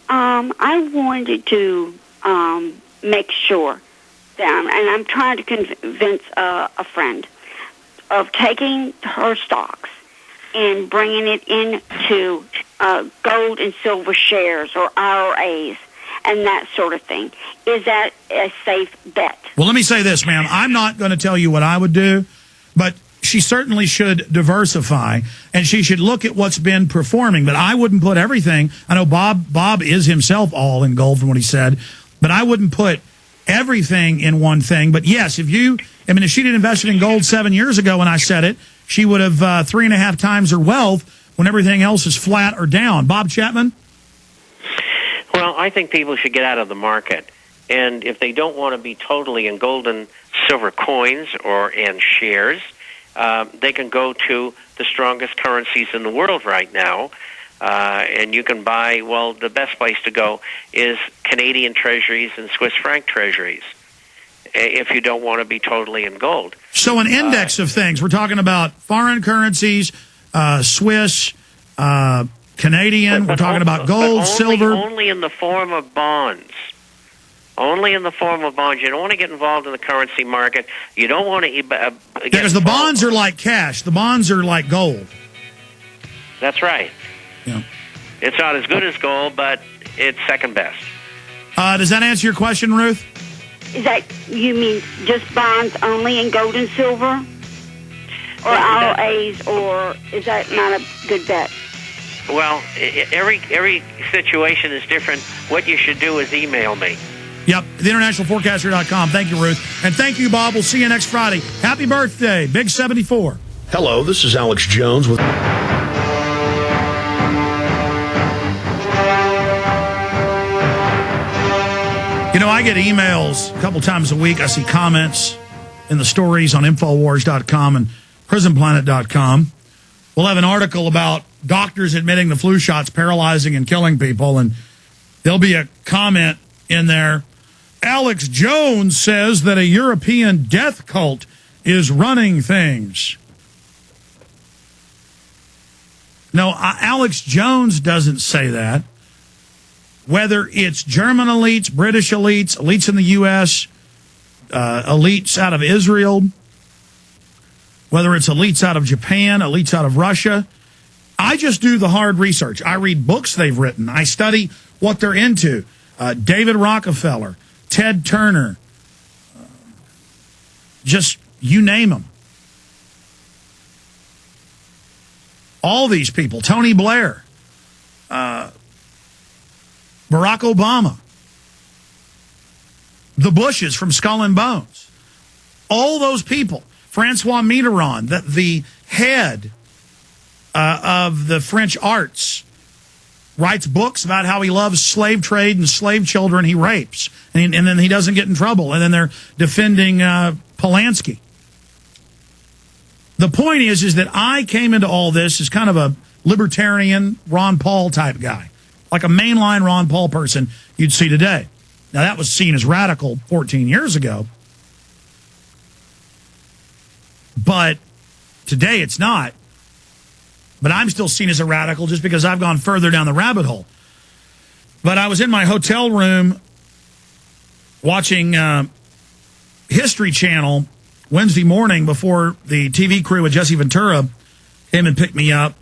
I wanted to make sure that, and I'm trying to convince a friend of taking her stocks and bringing it into gold and silver shares or IRAs and that sort of thing. Is that a safe bet? Well, let me say this, ma'am. I'm not going to tell you what I would do, but she certainly should diversify, and she should look at what's been performing. But I wouldn't put everything. I know Bob is himself all in gold from what he said, but I wouldn't put everything in one thing. But yes, if she'd invested in gold 7 years ago when I said it, she would have 3.5 times her wealth when everything else is flat or down. Bob Chapman? Well, I think people should get out of the market. And if they don't want to be totally in gold and silver coins or in shares, they can go to the strongest currencies in the world right now. And you can buy, the best place to go is Canadian treasuries and Swiss franc treasuries if you don't want to be totally in gold. So an index of things. We're talking about foreign currencies, Swiss, Canadian. We're talking about gold, silver. Only in the form of bonds. Only in the form of bonds. You don't want to get involved in the currency market. You don't want to because the bonds are like cash. The bonds are like gold. That's right. Yeah. It's not as good as gold, but it's second best. Does that answer your question, Ruth? Is that, you mean just bonds only in gold and silver? Or IRAs, or is that not a good bet? Well, every situation is different. What you should do is email me. Yep, theinternationalforecaster.com. Thank you, Ruth. And thank you, Bob. We'll see you next Friday. Happy birthday, Big 74. Hello, this is Alex Jones with... I get emails a couple times a week. I see comments in the stories on Infowars.com and PrisonPlanet.com. We'll have an article about doctors admitting the flu shot's paralyzing and killing people, and there'll be a comment in there. Alex Jones says that a European death cult is running things. No, Alex Jones doesn't say that. Whether it's German elites, British elites, elites in the U.S., elites out of Israel, whether it's elites out of Japan, elites out of Russia, I just do the hard research. I read books they've written. I study what they're into. David Rockefeller, Ted Turner, just you name them. All these people, Tony Blair, Barack Obama, the Bushes from Skull and Bones, all those people, Francois Mitterrand, the head of the French arts, writes books about how he loves slave trade and slave children he rapes, and then he doesn't get in trouble, and then they're defending Polanski. The point is that I came into all this as kind of a libertarian Ron Paul type guy, like a mainline Ron Paul person you'd see today. Now, that was seen as radical 14 years ago, but today it's not. But I'm still seen as a radical just because I've gone further down the rabbit hole. But I was in my hotel room watching History Channel Wednesday morning before the TV crew with Jesse Ventura came and picked me up.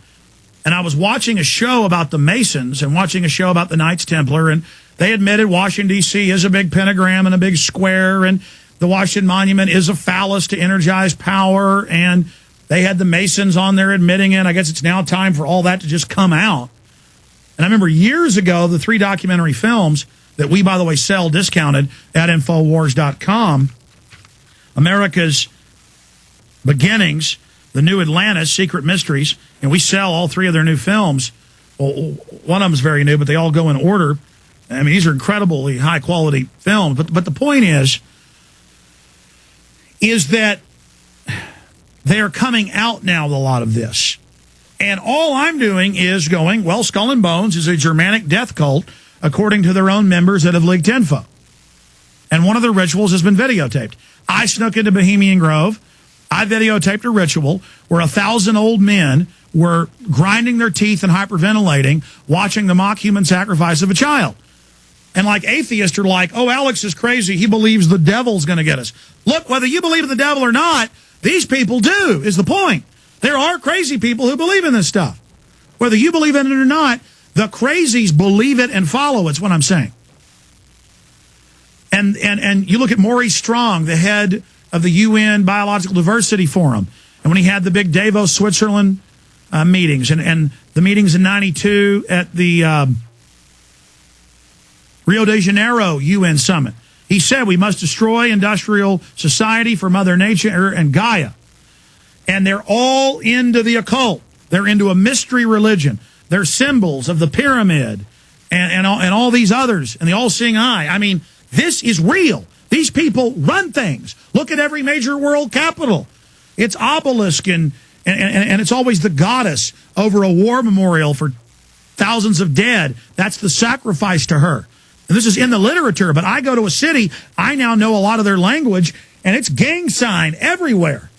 And I was watching a show about the Masons and watching a show about the Knights Templar. And they admitted Washington, D.C. is a big pentagram and a big square. And the Washington Monument is a phallus to energize power. And they had the Masons on there admitting it. I guess it's now time for all that to just come out. And I remember years ago, the 3 documentary films that we, by the way, sell discounted at Infowars.com, America's Beginnings, The New Atlantis, Secret Mysteries, and we sell all 3 of their new films. Well, one of them is very new, but they all go in order. I mean, these are incredibly high-quality films. But the point is that they are coming out now with a lot of this. And all I'm doing is going, well, Skull and Bones is a Germanic death cult, according to their own members that have leaked info. And one of their rituals has been videotaped. I snuck into Bohemian Grove. I videotaped a ritual where 1,000 old men were grinding their teeth and hyperventilating, watching the mock human sacrifice of a child. And like atheists are like, oh, Alex is crazy. He believes the devil's going to get us. Look, whether you believe in the devil or not, these people do, is the point. There are crazy people who believe in this stuff. Whether you believe in it or not, the crazies believe it and follow it's what I'm saying. And you look at Maurice Strong, the head of the UN Biological Diversity Forum, and when he had the big Davos, Switzerland meetings, and the meetings in '92 at the Rio de Janeiro UN Summit, he said we must destroy industrial society for Mother Nature and Gaia. And they're all into the occult. They're into a mystery religion. They're symbols of the pyramid and all these others and the all-seeing eye. I mean, this is real. These people run things. Look at every major world capital. It's obelisk and it's always the goddess over a war memorial for thousands of dead. That's the sacrifice to her. And this is in the literature, but I go to a city, I now know a lot of their language, and it's gang sign everywhere.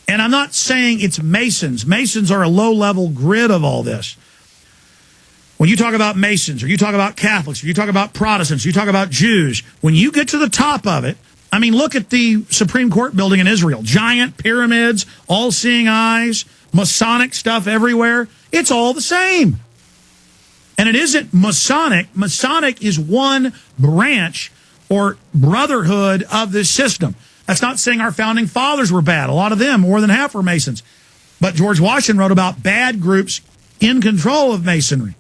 And I'm not saying it's Masons. Masons are a low-level grid of all this. When you talk about Masons, or you talk about Catholics, or you talk about Protestants, or you talk about Jews, when you get to the top of it, I mean, look at the Supreme Court building in Israel. Giant pyramids, all-seeing eyes, Masonic stuff everywhere. It's all the same. And it isn't Masonic. Masonic is one branch or brotherhood of this system. That's not saying our founding fathers were bad. A lot of them, more than half, were Masons. But George Washington wrote about bad groups in control of Masonry.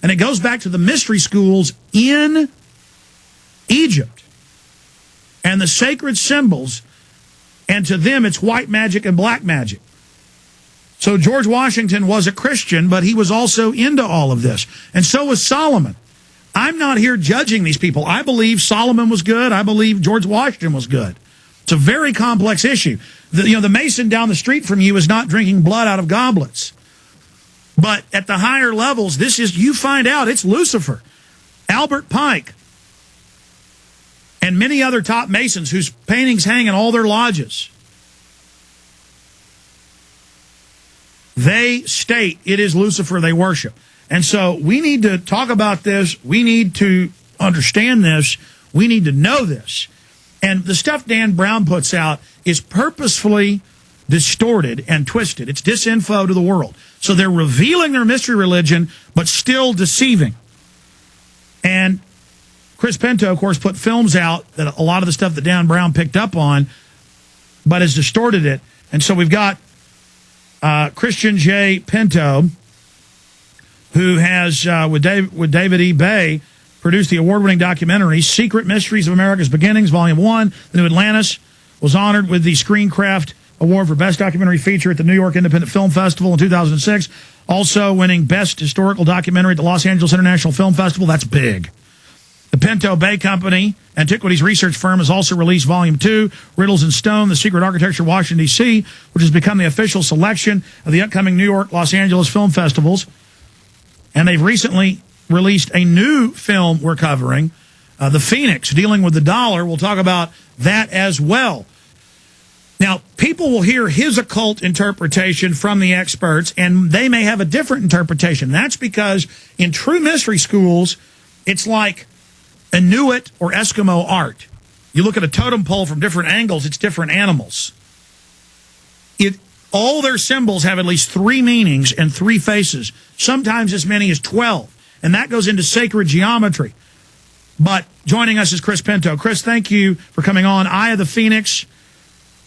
And it goes back to the mystery schools in Egypt and the sacred symbols. And to them, it's white magic and black magic. So George Washington was a Christian, but he was also into all of this. And so was Solomon. I'm not here judging these people. I believe Solomon was good. I believe George Washington was good. It's a very complex issue. The Mason down the street from you is not drinking blood out of goblets. But at the higher levels, you find out it's Lucifer, Albert Pike, and many other top Masons whose paintings hang in all their lodges. They state it is Lucifer they worship. And so we need to talk about this. We need to understand this. We need to know this. And the stuff Dan Brown puts out is purposefully distorted and twisted. It's disinfo to the world. So they're revealing their mystery religion, but still deceiving. And Chris Pinto, of course, put films out that a lot of the stuff that Dan Brown picked up on, but has distorted it. And so we've got Christian J. Pinto, who has, with David E. Bay, produced the award-winning documentary, Secret Mysteries of America's Beginnings, Volume 1. The New Atlantis was honored with the Screencraft Award for Best Documentary Feature at the New York Independent Film Festival in 2006. Also winning Best Historical Documentary at the Los Angeles International Film Festival. That's big. The Pinto Bay Company, Antiquities Research Firm, has also released Volume 2, Riddles and Stone, The Secret Architecture of Washington, D.C., which has become the official selection of the upcoming New York, Los Angeles film festivals. And they've recently released a new film we're covering, The Phoenix, Dealing with the Dollar. We'll talk about that as well. Now, people will hear his occult interpretation from the experts, and they may have a different interpretation. That's because in true mystery schools, it's like Inuit or Eskimo art. You look at a totem pole from different angles, it's different animals. All their symbols have at least 3 meanings and 3 faces, sometimes as many as 12. And that goes into sacred geometry. But joining us is Chris Pinto. Chris, thank you for coming on. Eye of the Phoenix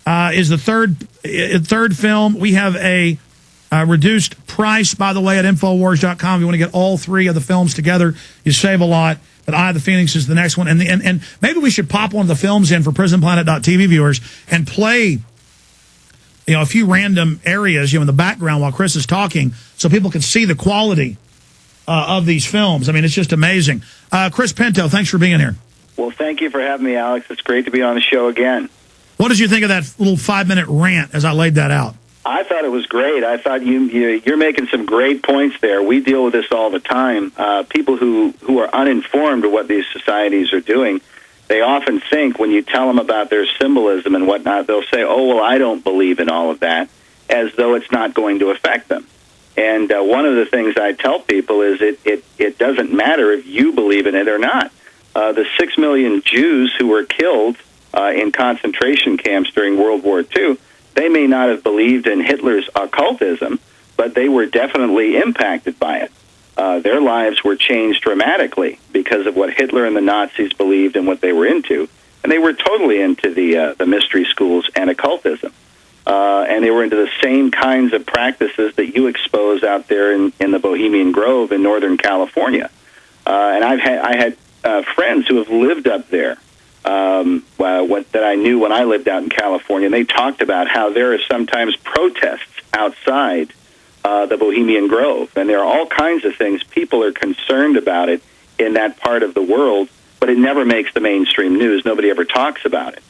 is the third film. We have a reduced price, by the way, at Infowars.com. If you want to get all 3 of the films together, you save a lot. But Eye of the Phoenix is the next one. And maybe we should pop one of the films in for PrisonPlanet.tv viewers and play a few random areas in the background while Chris is talking so people can see the quality of these films. I mean, it's just amazing. Chris Pinto, thanks for being here. Well, thank you for having me, Alex. It's great to be on the show again. What did you think of that little 5-minute rant as I laid that out? I thought it was great. I thought you're making some great points there. We deal with this all the time. People who are uninformed of what these societies are doing, they often think when you tell them about their symbolism and whatnot, they'll say, oh, well, I don't believe in all of that. as though it's not going to affect them. And one of the things I tell people is it doesn't matter if you believe in it or not. The 6 million Jews who were killed in concentration camps during World War II, they may not have believed in Hitler's occultism, but they were definitely impacted by it. Their lives were changed dramatically because of what Hitler and the Nazis believed and what they were into. And they were totally into the mystery schools and occultism. And they were into the same kinds of practices that you expose out there in the Bohemian Grove in Northern California. And I had friends who have lived up there that I knew when I lived out in California. And they talked about how there are sometimes protests outside the Bohemian Grove. And there are all kinds of things. People are concerned about it in that part of the world, but it never makes the mainstream news. Nobody ever talks about it.